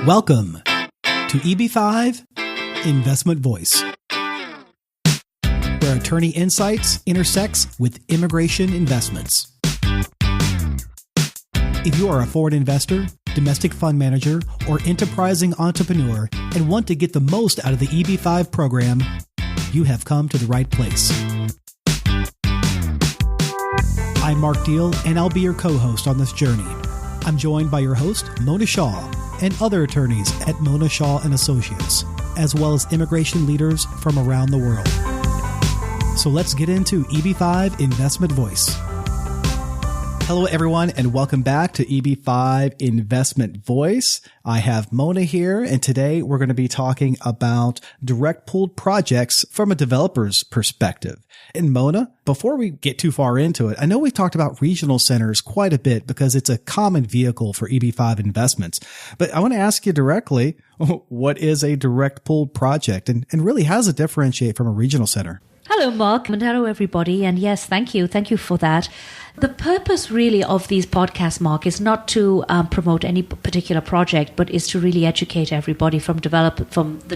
Welcome to EB5 Investment Voice, where attorney insights intersects with immigration investments. If you are a foreign investor, domestic fund manager, or enterprising entrepreneur and want to get the most out of the EB5 program, you have come to the right place. I'm Mark Deal, and I'll be your co-host on this journey. I'm joined by your host, Mona Shaw, and other attorneys at Mona Shaw & Associates, as well as immigration leaders from around the world. So let's get into EB5 Investment Voice. Hello, everyone, and welcome back to EB5 Investment Voice. I have Mona here, and today we're going to be talking about direct pooled projects from a developer's perspective. And Mona, before we get too far into it, I know we've talked about regional centers quite a bit because it's a common vehicle for EB5 investments. But I want to ask you directly, what is a direct pooled project, and really how does it differentiate from a regional center? Hello, Mark, and hello, everybody. And yes, thank you. Thank you for that. The purpose really of these podcasts, Mark, is not to promote any particular project, but is to really educate everybody from the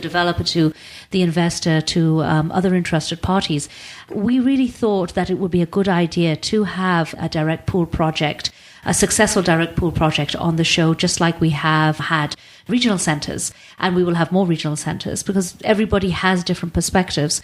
developer to the investor to other interested parties. We really thought that it would be a good idea to have a direct pool project, a successful direct pool project on the show, just like we have had regional centers, and we will have more regional centers because everybody has different perspectives.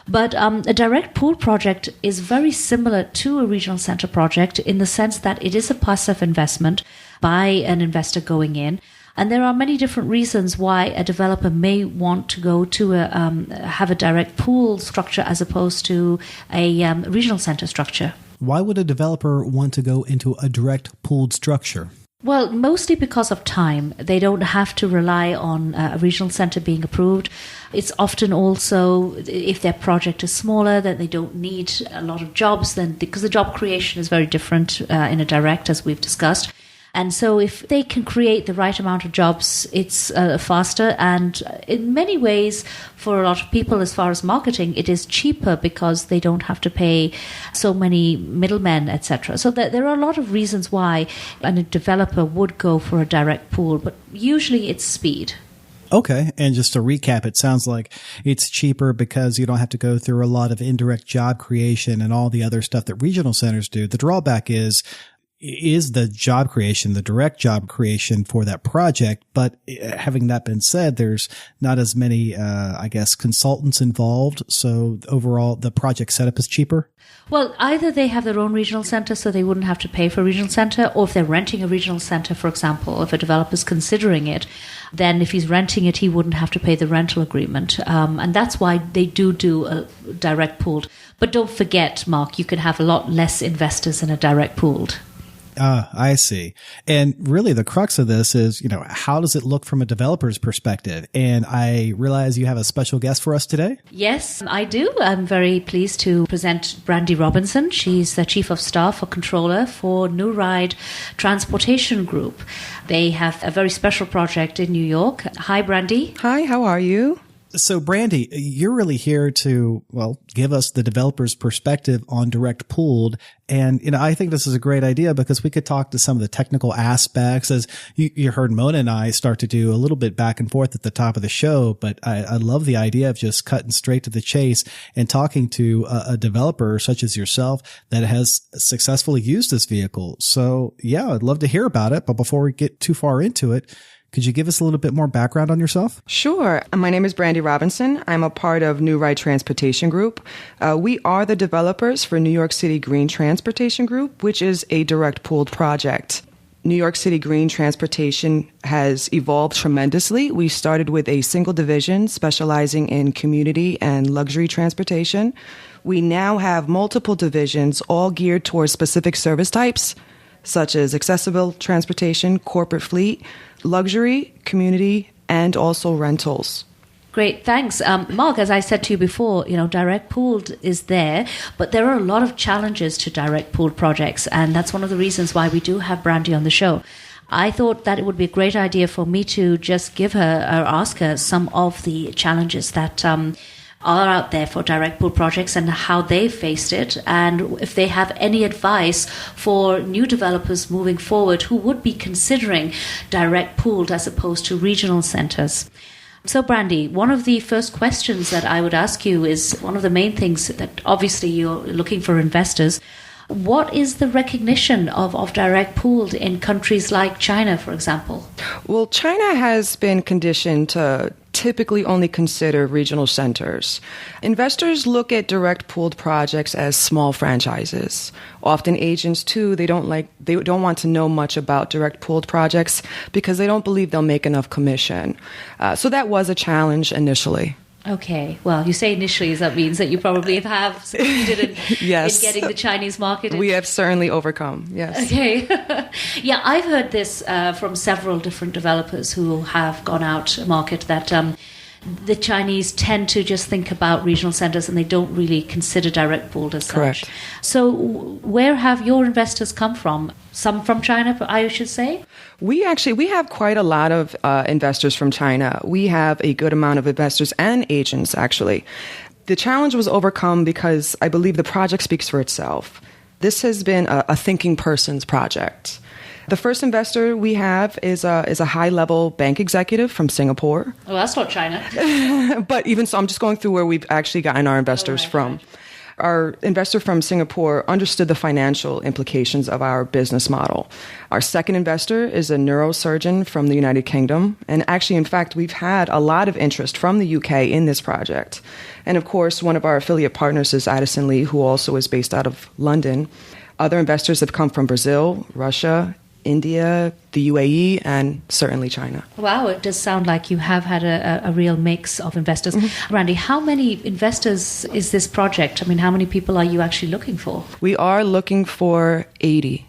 But a direct pool project is very similar to a regional center project in the sense that it is a passive investment by an investor going in. And there are many different reasons why a developer may want to go to have a direct pool structure as opposed to a regional center structure. Why would a developer want to go into a direct pooled structure? Well, mostly because of time. They don't have to rely on a regional center being approved. It's often also, if their project is smaller, that they don't need a lot of jobs, then because the job creation is very different in a direct, as we've discussed. And so if they can create the right amount of jobs, it's faster. And in many ways, for a lot of people, as far as marketing, it is cheaper because they don't have to pay so many middlemen, etc. So there are a lot of reasons why a developer would go for a direct pool, but usually it's speed. Okay. And just to recap, it sounds like it's cheaper because you don't have to go through a lot of indirect job creation and all the other stuff that regional centers do. The drawback is the job creation, the direct job creation for that project. But having that been said, there's not as many, consultants involved. So overall, the project setup is cheaper. Well, either they have their own regional center, so they wouldn't have to pay for a regional center, or if they're renting a regional center, for example, if a developer's considering it, then if he's renting it, he wouldn't have to pay the rental agreement. And that's why they do a direct pooled. But don't forget, Mark, you can have a lot less investors in a direct pooled. I see. And really the crux of this is, how does it look from a developer's perspective? And I realize you have a special guest for us today. Yes, I do. I'm very pleased to present Brandi Robinson. She's the Chief of Staff or Controller for NuRide Transportation Group. They have a very special project in New York. Hi, Brandi. Hi, how are you? So, Brandi, you're really here to, give us the developer's perspective on direct pooled. And, I think this is a great idea because we could talk to some of the technical aspects as you heard Mona and I start to do a little bit back and forth at the top of the show. But I love the idea of just cutting straight to the chase and talking to a developer such as yourself that has successfully used this vehicle. So, yeah, I'd love to hear about it. But before we get too far into it, could you give us a little bit more background on yourself? Sure. My name is Brandi Robinson. I'm a part of NuRide Transportation Group. We are the developers for New York City Green Transportation Group, which is a direct pooled project. New York City Green Transportation has evolved tremendously. We started with a single division specializing in community and luxury transportation. We now have multiple divisions, all geared towards specific service types, such as accessible transportation, corporate fleet, luxury, community, and also rentals. Great, thanks. Mark, as I said to you before, direct pooled is there, but there are a lot of challenges to direct pooled projects, and that's one of the reasons why we do have Brandi on the show. I thought that it would be a great idea for me to just give her or ask her some of the challenges that are out there for direct pool projects and how they faced it, and if they have any advice for new developers moving forward who would be considering direct pooled as opposed to regional centers. So, Brandi, one of the first questions that I would ask you is one of the main things that obviously you're looking for investors. What is the recognition of direct pooled in countries like China, for example? Well, China has been conditioned to typically only consider regional centers. Investors look at direct pooled projects as small franchises. Often agents too, they don't want to know much about direct pooled projects because they don't believe they'll make enough commission. So that was a challenge initially. Okay, well, you say initially, that means that you probably have succeeded in, yes. in getting the Chinese market. We have certainly overcome, yes. Okay. Yeah, I've heard this from several different developers who have gone out to market that the Chinese tend to just think about regional centers and they don't really consider direct pooled as Correct. such. So where have your investors come from? Some from China, I should say? We have quite a lot of investors from China. We have a good amount of investors and agents, actually. The challenge was overcome because I believe the project speaks for itself. This has been a thinking person's project. The first investor we have is a high-level bank executive from Singapore. Well, that's not China. But even so, I'm just going through where we've actually gotten our investors from. Right. Our investor from Singapore understood the financial implications of our business model. Our second investor is a neurosurgeon from the United Kingdom. And actually, in fact, we've had a lot of interest from the UK in this project. And of course, one of our affiliate partners is Addison Lee, who also is based out of London. Other investors have come from Brazil, Russia, India, the UAE, and certainly China. Wow, it does sound like you have had a real mix of investors. Mm-hmm. Brandi, how many investors is this project? I mean, how many people are you actually looking for? We are looking for 80.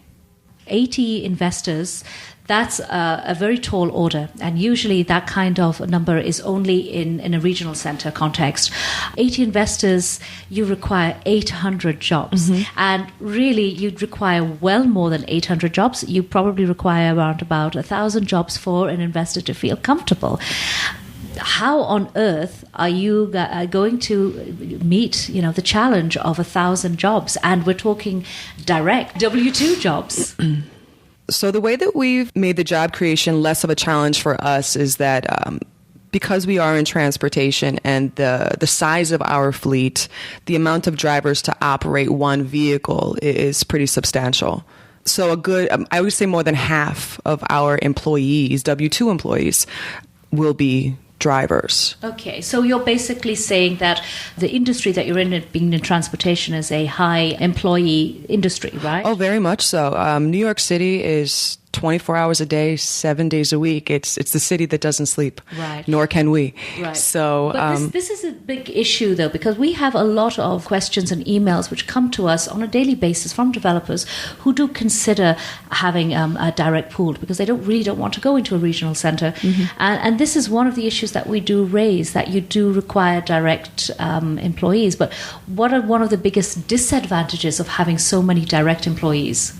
80 investors. That's a very tall order, and usually that kind of number is only in a regional center context. 80 investors, you require 800 jobs, and really you'd require well more than 800 jobs. You probably require around about 1,000 jobs for an investor to feel comfortable. How on earth are you going to meet, the challenge of 1,000 jobs? And we're talking direct W-2 jobs. So the way that we've made the job creation less of a challenge for us is that because we are in transportation and the size of our fleet, the amount of drivers to operate one vehicle is pretty substantial. So I would say more than half of our employees, W-2 employees, will be drivers. Okay, so you're basically saying that the industry that you're in, being in transportation, is a high employee industry, right? Oh, very much so. New York City is 24 hours a day, 7 days a week. It's the city that doesn't sleep, right? Nor can we. Right. So, but this is a big issue, though, because we have a lot of questions and emails which come to us on a daily basis from developers who do consider having a direct pool because they don't want to go into a regional center, and this is one of the issues that we do raise, that you do require direct employees. But what are one of the biggest disadvantages of having so many direct employees?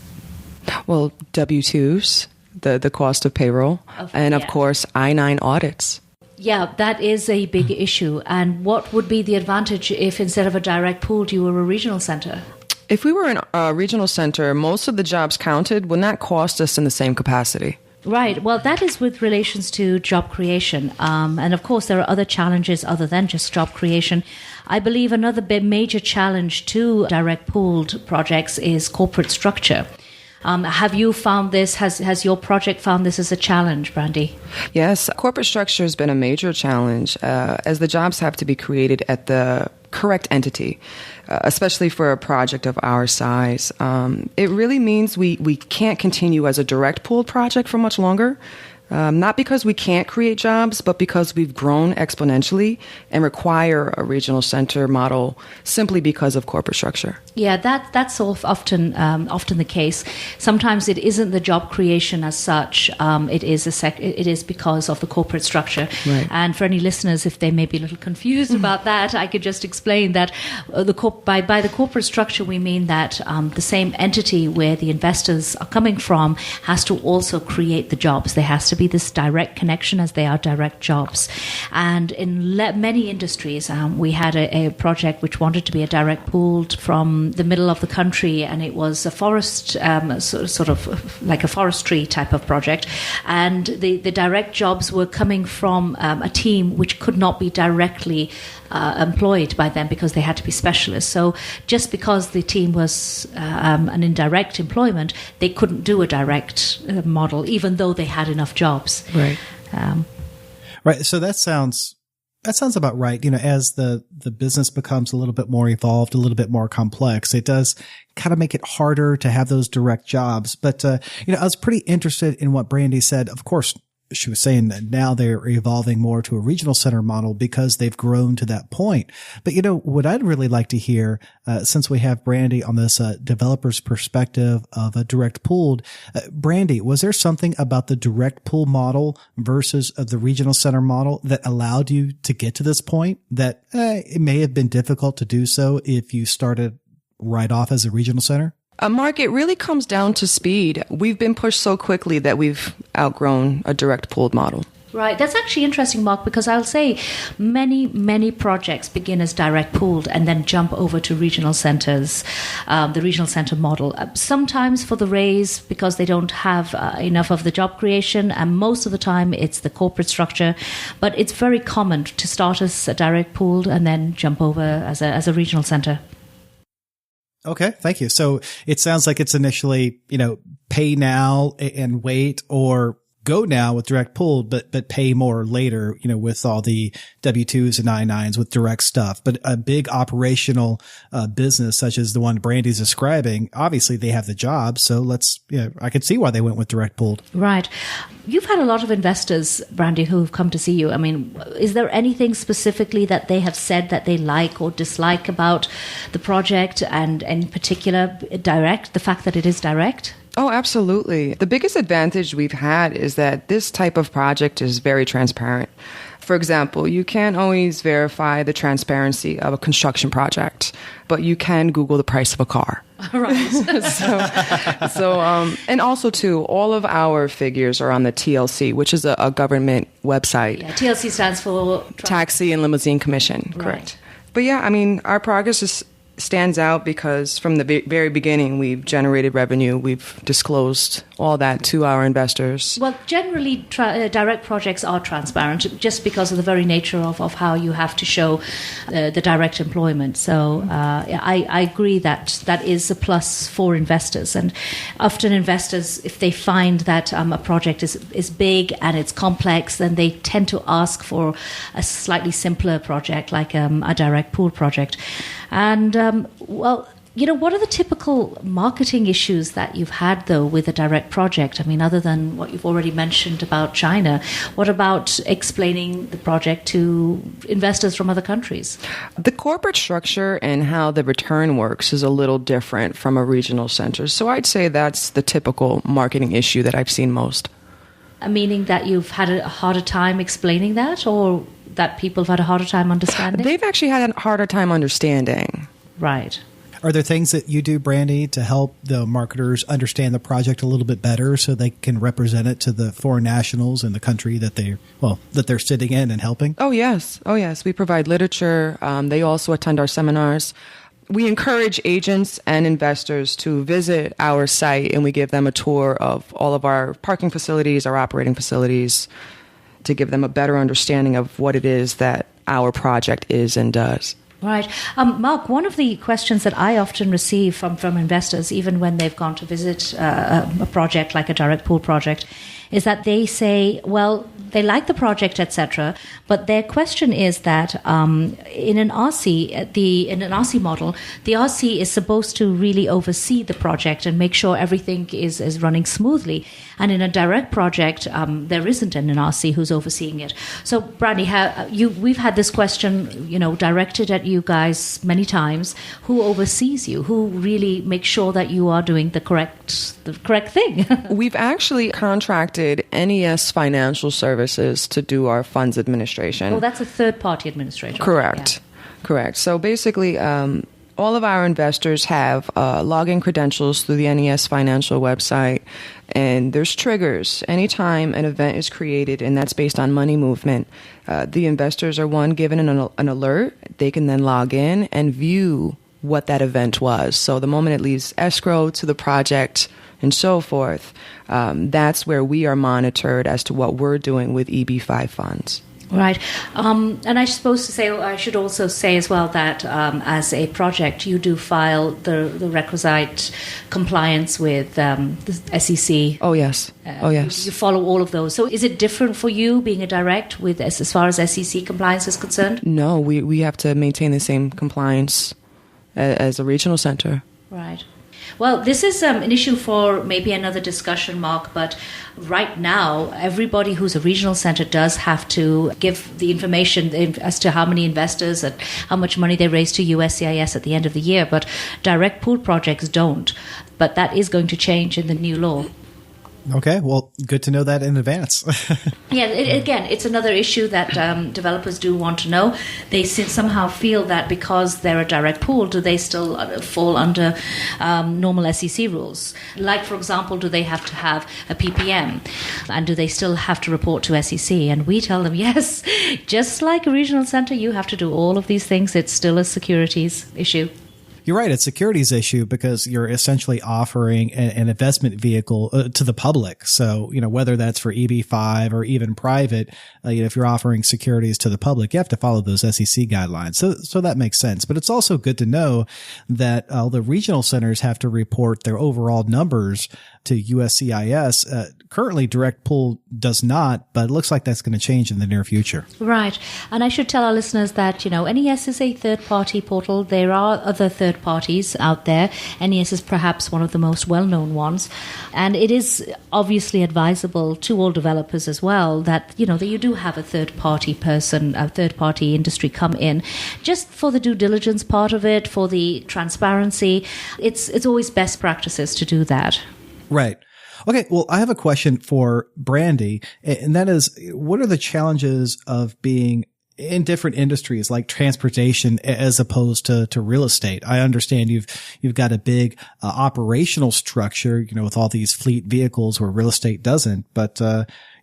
Well, W-2s, the cost of payroll, of course, I-9 audits. Yeah, that is a big issue. And what would be the advantage if instead of a direct pool, you were a regional center? If we were in a regional center, most of the jobs counted would not cost us in the same capacity. Right. Well, that is with relations to job creation. And of course, there are other challenges other than just job creation. I believe another major challenge to direct pooled projects is corporate structure. Have you found this? Has your project found this as a challenge, Brandi? Yes, corporate structure has been a major challenge as the jobs have to be created at the correct entity, especially for a project of our size. It really means we can't continue as a direct pooled project for much longer. Not because we can't create jobs, but because we've grown exponentially and require a regional center model simply because of corporate structure. Yeah, that's often the case. Sometimes it isn't the job creation as such. It is because of the corporate structure. Right. And for any listeners, if they may be a little confused about that, I could just explain that by the corporate structure we mean that the same entity where the investors are coming from has to also create the jobs. There has to be be this direct connection as they are direct jobs. And in many industries, we had a project which wanted to be a direct pooled from the middle of the country, and it was a forest, sort of like a forestry type of project. And the direct jobs were coming from a team which could not be directly employed by them because they had to be specialists. So just because the team was an indirect employment, they couldn't do a direct model, even though they had enough jobs. Right. Right. So that sounds about right. As the business becomes a little bit more evolved, a little bit more complex, it does kind of make it harder to have those direct jobs. But, I was pretty interested in what Brandi said. Of course, she was saying that now they're evolving more to a regional center model because they've grown to that point. But, what I'd really like to hear, since we have Brandi on this developer's perspective of a direct pooled, Brandi, was there something about the direct pool model versus the regional center model that allowed you to get to this point that it may have been difficult to do so if you started right off as a regional center? Mark, it really comes down to speed. We've been pushed so quickly that we've outgrown a direct pooled model. Right. That's actually interesting, Mark, because I'll say many projects begin as direct pooled and then jump over to regional centers, the regional center model. Sometimes for the raise because they don't have enough of the job creation, and most of the time it's the corporate structure. But it's very common to start as a direct pooled and then jump over as a regional center. Okay. Thank you. So it sounds like it's initially, pay now and wait, or go now with direct pooled, but pay more later, with all the W-2s and I-9s with direct stuff. But a big operational business such as the one Brandi's describing, obviously they have the job. So I could see why they went with direct pooled. Right. You've had a lot of investors, Brandi, who've come to see you. I mean, is there anything specifically that they have said that they like or dislike about the project, and in particular the fact that it is direct? Oh, absolutely. The biggest advantage we've had is that this type of project is very transparent. For example, you can't always verify the transparency of a construction project, but you can Google the price of a car. Right. And also too, all of our figures are on the TLC, which is a government website. Yeah, TLC stands for Taxi and Limousine Commission. Right. Correct. But yeah, I mean, our progress stands out because from the very beginning, we've generated revenue. We've disclosed all that to our investors. Well, generally, direct projects are transparent just because of the very nature of how you have to show the direct employment. So I agree that is a plus for investors. And often investors, if they find that a project is big and it's complex, then they tend to ask for a slightly simpler project like a direct pool project. And, what are the typical marketing issues that you've had, though, with a direct project? I mean, other than what you've already mentioned about China, what about explaining the project to investors from other countries? The corporate structure and how the return works is a little different from a regional center. So I'd say that's the typical marketing issue that I've seen most. Meaning that you've had a harder time explaining that, or that people have had a harder time understanding? They've actually had a harder time understanding. Right. Are there things that you do, Brandi, to help the marketers understand the project a little bit better so they can represent it to the foreign nationals in the country that they're sitting in and helping? Oh, yes. We provide literature. They also attend our seminars. We encourage agents and investors to visit our site, and we give them a tour of all of our parking facilities, our operating facilities, to give them a better understanding of what it is that our project is and does. Right. Mark, one of the questions that I often receive from investors, even when they've gone to visit a project like a direct pool project, is that they say, well, they like the project, etc., but their question is that in an RC model, the RC is supposed to really oversee the project and make sure everything is running smoothly. And in a direct project, there isn't an RC who's overseeing it. So, Brandi, we've had this question, directed at you guys many times. Who oversees you? Who really makes sure that you are doing the correct thing? We've actually contracted NES Financial Services to do our funds administration. Oh, that's a third-party administrator. Correct. So basically, All of our investors have login credentials through the NES Financial website, and there's triggers. Anytime an event is created, and that's based on money movement, the investors are given an alert. They can then log in and view what that event was. So the moment it leaves escrow to the project and so forth, that's where we are monitored as to what we're doing with EB5 funds. Right. And I should also say as well that as a project, you do file the requisite compliance with the SEC. Oh, yes. You follow all of those. So is it different for you being a direct with as far as SEC compliance is concerned? No, we have to maintain the same compliance as a regional center. Right. Well, this is an issue for maybe another discussion, Mark, but right now, everybody who's a regional center does have to give the information as to how many investors and how much money they raise to USCIS at the end of the year, but direct pool projects don't. But that is going to change in the new law. Okay, well, good to know that in advance. Yeah, again, it's another issue that developers do want to know. They somehow feel that because they're a direct pool, do they still fall under normal SEC rules? Like, for example, do they have to have a PPM? And do they still have to report to SEC? And we tell them, yes, just like a regional center, you have to do all of these things. It's still a securities issue. You're right. It's a securities issue because you're essentially offering an investment vehicle to the public. So, whether that's for EB5 or even private, if you're offering securities to the public, you have to follow those SEC guidelines. So that makes sense. But it's also good to know that the regional centers have to report their overall numbers to USCIS. Currently, direct pool does not, but it looks like that's going to change in the near future. Right. And I should tell our listeners that, NES is a third-party portal. There are other third parties out there. NES is perhaps one of the most well-known ones. And it is obviously advisable to all developers as well that, that you do have a third-party person, a third-party industry come in just for the due diligence part of it, for the transparency. It's always best practices to do that. Right. Okay. Well, I have a question for Brandi, and that is, what are the challenges of being in different industries like transportation as opposed to real estate? I understand you've got a big operational structure, with all these fleet vehicles where real estate doesn't. But,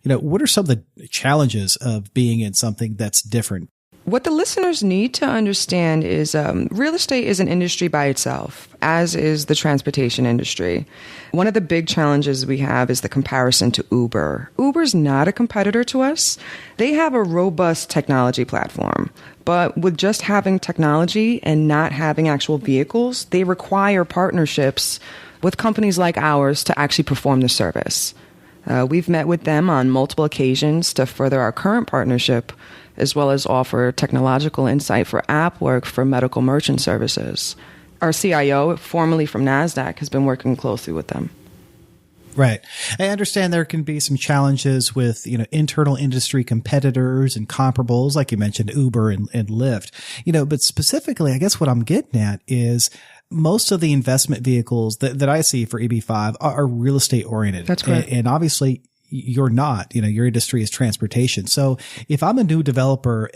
what are some of the challenges of being in something that's different? What the listeners need to understand is real estate is an industry by itself, as is the transportation industry. One of the big challenges we have is the comparison to Uber. Uber's not a competitor to us. They have a robust technology platform, but with just having technology and not having actual vehicles, they require partnerships with companies like ours to actually perform the service. We've met with them on multiple occasions to further our current partnership, as well as offer technological insight for app work for medical merchant services. Our CIO, formerly from NASDAQ, has been working closely with them. Right. I understand there can be some challenges with, internal industry competitors and comparables, like you mentioned, Uber and Lyft, but specifically, I guess what I'm getting at is most of the investment vehicles that I see for EB5 are real estate oriented. That's correct. And obviously you're not, your industry is transportation. So if I'm a new developer,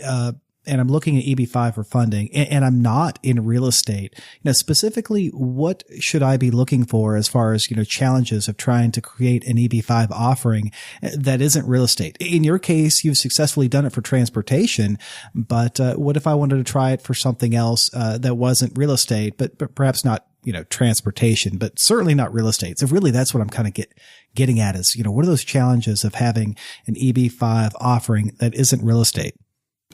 and I'm looking at EB5 for funding and I'm not in real estate, specifically, what should I be looking for as far as, challenges of trying to create an EB5 offering that isn't real estate? In your case, you've successfully done it for transportation, but what if I wanted to try it for something else that wasn't real estate, but perhaps not, transportation, but certainly not real estate? So really, that's what I'm kind of getting at is, what are those challenges of having an EB5 offering that isn't real estate?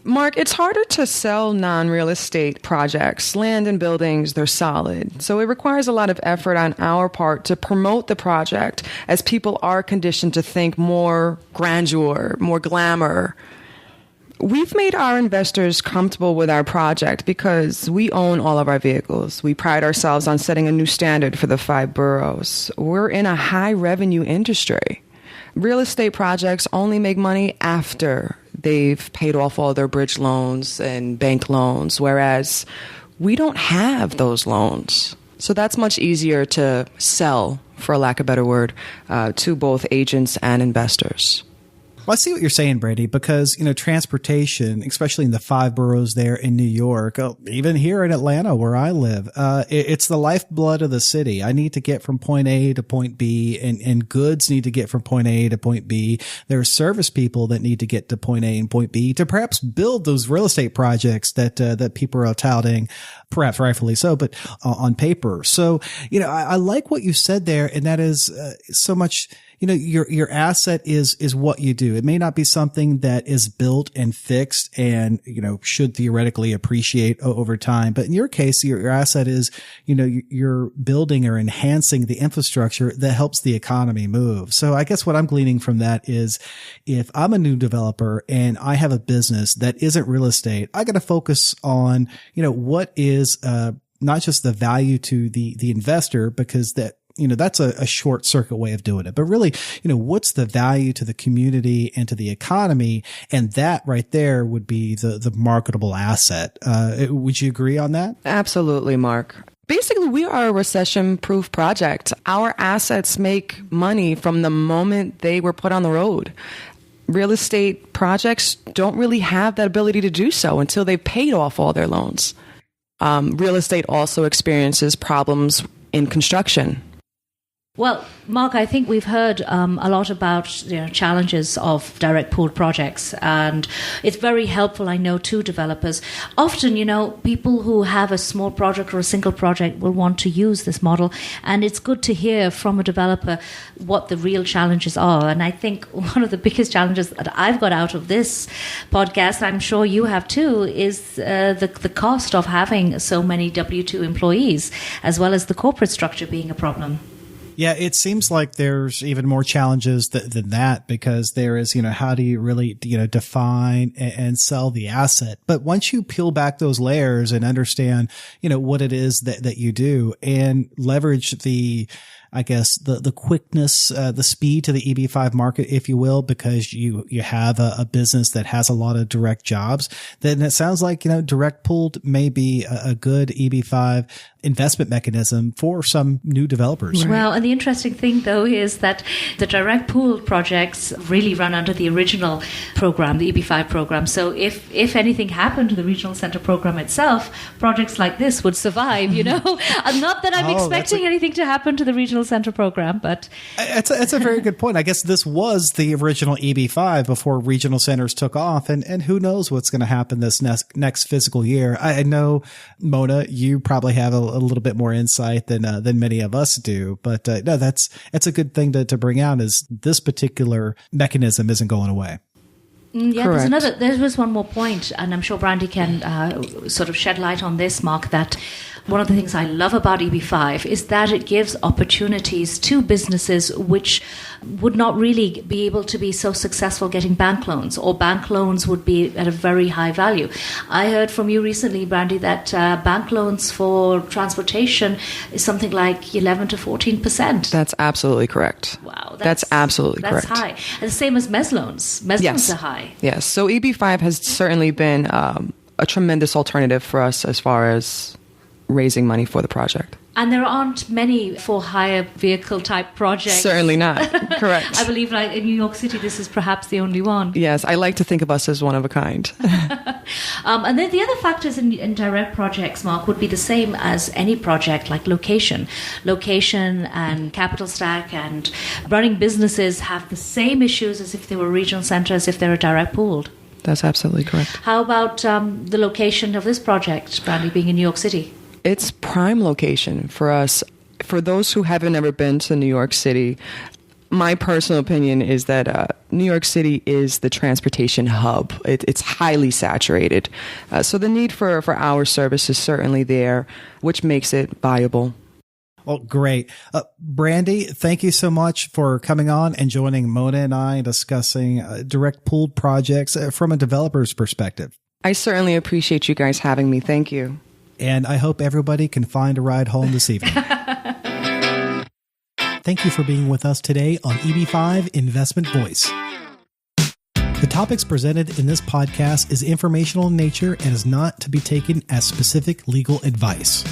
Mark, it's harder to sell non-real estate projects. Land and buildings, they're solid. So it requires a lot of effort on our part to promote the project, as people are conditioned to think more grandeur, more glamour. We've made our investors comfortable with our project because we own all of our vehicles. We pride ourselves on setting a new standard for the 5 boroughs. We're in a high revenue industry. Real estate projects only make money after they've paid off all their bridge loans and bank loans, whereas we don't have those loans. So that's much easier to sell, for lack of a better word, to both agents and investors. Well, I see what you're saying, Brandi, because, transportation, especially in the 5 boroughs there in New York, even here in Atlanta where I live, it's the lifeblood of the city. I need to get from point A to point B, and goods need to get from point A to point B. There are service people that need to get to point A and point B to perhaps build those real estate projects that people are touting, perhaps rightfully so, but on paper. So, I like what you said there, and that is so much. Your asset is what you do. It may not be something that is built and fixed and, should theoretically appreciate over time. But in your case, your asset is, you're building or enhancing the infrastructure that helps the economy move. So I guess what I'm gleaning from that is if I'm a new developer and I have a business that isn't real estate, I got to focus on, what is, not just the value to the investor, because that's a short circuit way of doing it. But really, what's the value to the community and to the economy? And that right there would be the marketable asset. Would you agree on that? Absolutely, Mark. Basically, we are a recession-proof project. Our assets make money from the moment they were put on the road. Real estate projects don't really have that ability to do so until they've paid off all their loans. Real estate also experiences problems in construction. Well, Mark, I think we've heard a lot about challenges of direct pooled projects, and it's very helpful, I know, to developers. Often, people who have a small project or a single project will want to use this model, and it's good to hear from a developer what the real challenges are. And I think one of the biggest challenges that I've got out of this podcast, I'm sure you have too, is the cost of having so many W-2 employees, as well as the corporate structure being a problem. Yeah, it seems like there's even more challenges than that, because there is, how do you really, define and sell the asset? But once you peel back those layers and understand, what it is that you do and leverage the quickness, the speed to the EB5 market, if you will, because you have a business that has a lot of direct jobs, then it sounds like, direct pooled may be a good EB5 investment mechanism for some new developers. Right. Well, and the interesting thing, though, is that the direct pooled projects really run under the original program, the EB5 program. So if anything happened to the regional center program itself, projects like this would survive, Not that I'm expecting anything to happen to the regional center program, but it's a very good point. I guess this was the original EB5 before regional centers took off, and who knows what's going to happen this next fiscal year. I know, Mona, you probably have a little bit more insight than many of us do, but no, that's a good thing to bring out, is this particular mechanism isn't going away. Yeah, correct. There was one more point, and I'm sure Brandi can sort of shed light on this, Mark, that one of the things I love about EB5 is that it gives opportunities to businesses which would not really be able to be so successful getting bank loans, or bank loans would be at a very high value. I heard from you recently, Brandi, that bank loans for transportation is something like 11 to 14%. That's absolutely correct. Wow. That's absolutely correct. That's high. And the same as MES loans. MES loans are high. Yes. So EB5 has certainly been a tremendous alternative for us as far as raising money for the project. And there aren't many for hire vehicle type projects. Certainly not. Correct. I believe like in New York City, this is perhaps the only one. Yes, I like to think of us as one of a kind. And then the other factors in direct projects, Mark, would be the same as any project, like location. Location and capital stack and running businesses have the same issues as if they were regional centers, if they're direct pooled. That's absolutely correct. How about the location of this project, Brandi, being in New York City? It's prime location for us. For those who haven't ever been to New York City, my personal opinion is that New York City is the transportation hub. It's highly saturated. So the need for our service is certainly there, which makes it viable. Well, great. Brandi, thank you so much for coming on and joining Mona and I discussing direct pooled projects from a developer's perspective. I certainly appreciate you guys having me. Thank you. And I hope everybody can find a ride home this evening. Thank you for being with us today on EB5 Investment Voice. The topics presented in this podcast is informational in nature and is not to be taken as specific legal advice.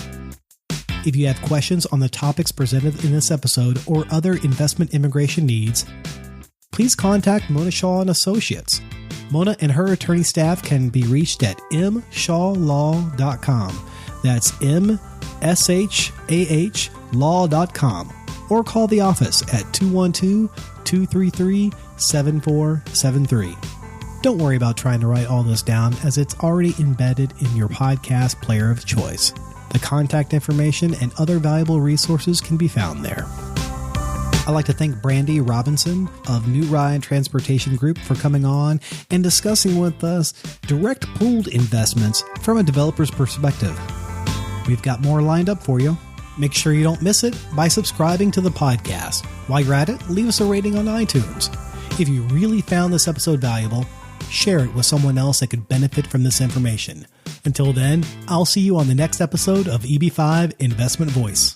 If you have questions on the topics presented in this episode or other investment immigration needs, please contact Mona Shaw and Associates. Mona and her attorney staff can be reached at mshawlaw.com. That's MSHAH law.com. Or call the office at 212-233-7473. Don't worry about trying to write all this down, as it's already embedded in your podcast player of choice. The contact information and other valuable resources can be found there. I'd like to thank Brandi Robinson of NuRide Transportation Group for coming on and discussing with us direct pooled investments from a developer's perspective. We've got more lined up for you. Make sure you don't miss it by subscribing to the podcast. While you're at it, leave us a rating on iTunes. If you really found this episode valuable, share it with someone else that could benefit from this information. Until then, I'll see you on the next episode of EB5 Investment Voice.